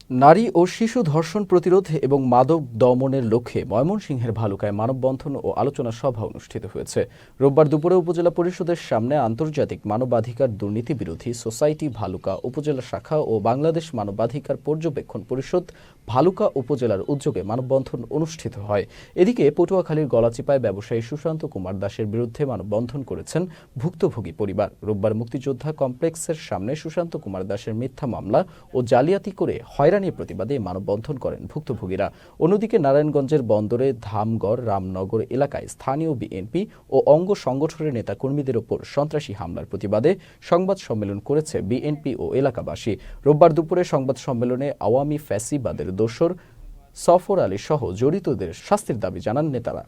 নারী ও শিশু ধর্ষণ প্রতিরোধ এবং মাদক দমনের লক্ষ্যে ময়মনসিংহের ভালুকায় মানববন্ধন ও আলোচনা সভা অনুষ্ঠিত হয়েছে। রোববার দুপুরে উপজেলা পরিষদের সামনে আন্তর্জাতিক মানবাধিকার দুর্নীতি বিরোধী সোসাইটি ভালুকা উপজেলা শাখা ও বাংলাদেশ মানবাধিকার পর্যবেক্ষণ পরিষদ ভালুকা উপজেলার উদ্যোগে মানববন্ধন অনুষ্ঠিত হয়। এদিকে পটুয়াখালীর গলাচিপায় ব্যবসায়ী সুশান্ত কুমার দাসের বিরুদ্ধে মানববন্ধন করেছেন ভুক্তভোগী পরিবার। রোববার মুক্তিযোদ্ধা কমপ্লেক্সের সামনে সুশান্ত কুমার দাসের মিথ্যা মামলা ও জালিয়াতি করে হয়রানির প্রতিবাদে মানববন্ধন করেন ভুক্তভোগীরা। অন্যদিকে নারায়ণগঞ্জের বন্দরে ধামগড় রামনগর এলাকায় স্থানীয় বিএনপি ও অঙ্গ সংগঠনের নেতাকর্মীদের ওপর সন্ত্রাসী হামলার প্রতিবাদে সংবাদ সম্মেলন করেছে বিএনপি ও এলাকাবাসী। রোববার দুপুরে সংবাদ সম্মেলনে আওয়ামী ফ্যাসিবাদের দোসর সফর আলী সহ জড়িতদের শাস্তির দাবি জানান নেতারা।